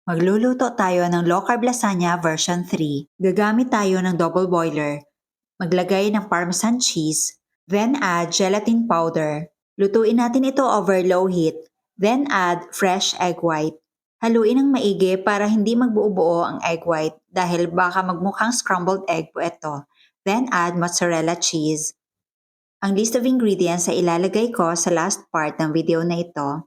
Magluluto tayo ng low carb lasagna version 3. Gagamit tayo ng double boiler. Maglagay ng parmesan cheese, then add gelatin powder. Lutuin natin ito over low heat, then add fresh egg white. Haluin ng maigi para hindi magbuo-buo ang egg white dahil baka magmukhang scrambled egg po ito. Then add mozzarella cheese. Ang list of ingredients ay ilalagay ko sa last part ng video na ito.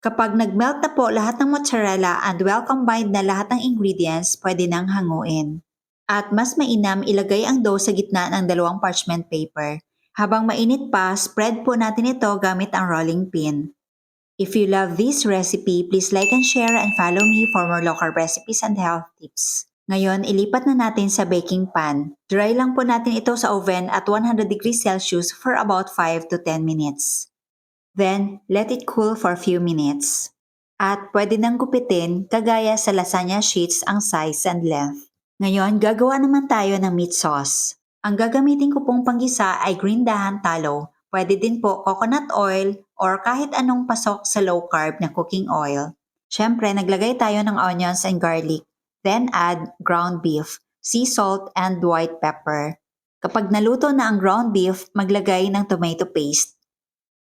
Kapag nag-melt na po lahat ng mozzarella and well-combined na lahat ng ingredients, pwede nang hanguin. At mas mainam ilagay ang dough sa gitna ng dalawang parchment paper. Habang mainit pa, spread po natin ito gamit ang rolling pin. If you love this recipe, please like and share and follow me for more local recipes and health tips. Ngayon, ilipat na natin sa baking pan. Dry lang po natin ito sa oven at 100 degrees Celsius for about 5 to 10 minutes. Then, let it cool for a few minutes. At pwede nang gupitin kagaya sa lasagna sheets ang size and length. Ngayon, gagawa naman tayo ng meat sauce. Ang gagamitin ko pong panggisa ay green dahan tallow. Pwede din po coconut oil or kahit anong pasok sa low carb na cooking oil. Siyempre, naglagay tayo ng onions and garlic. Then add ground beef, sea salt, and white pepper. Kapag naluto na ang ground beef, maglagay ng tomato paste.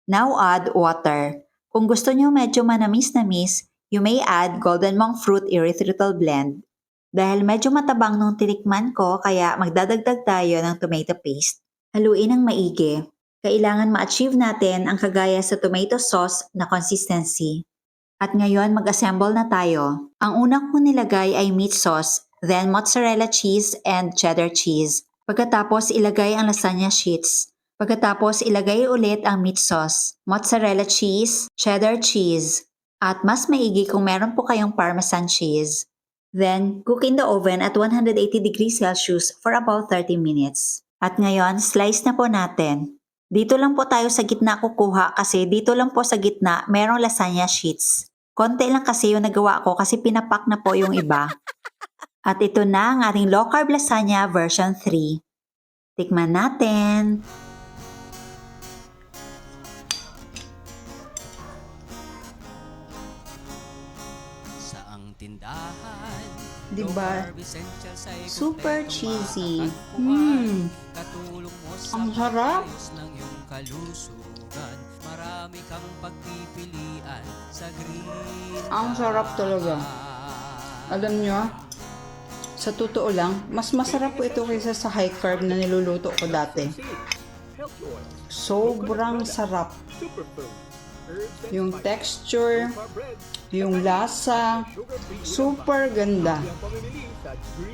Now add water. Kung gusto nyo medyo manamis-namis, you may add golden monk fruit erythritol blend. Dahil medyo matabang nung tinikman ko kaya magdadagdag tayo ng tomato paste. Haluin ng maigi. Kailangan ma-achieve natin ang kagaya sa tomato sauce na consistency. At ngayon mag-assemble na tayo. Ang una kong nilagay ay meat sauce, then mozzarella cheese and cheddar cheese. Pagkatapos ilagay ang lasagna sheets. Pagkatapos ilagay ulit ang meat sauce, mozzarella cheese, cheddar cheese, at mas maigi kung meron po kayong parmesan cheese. Then, cook in the oven at 180 degrees Celsius for about 30 minutes. At ngayon, slice na po natin. Dito lang po tayo sa gitna kukuha kasi dito lang po sa gitna merong lasagna sheets. Konti lang kasi yung nagawa ko kasi pinapak na po yung iba. At ito na ang ating low carb lasagna version 3. Tikman natin! Tindahan, Diba? Super cheesy. Ang sarap. Marami kang pagpipilian sa green. Ang sarap talaga. Alam nyo, sa totoo lang, mas masarap po ito kaysa sa high carb na niluluto ko dati. Sobrang sarap. Yung texture, yung lasa, super ganda.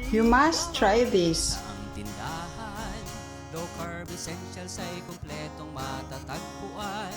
You must try this. Ang tindahan, low carb essentials ay kumpletong matatagpuan.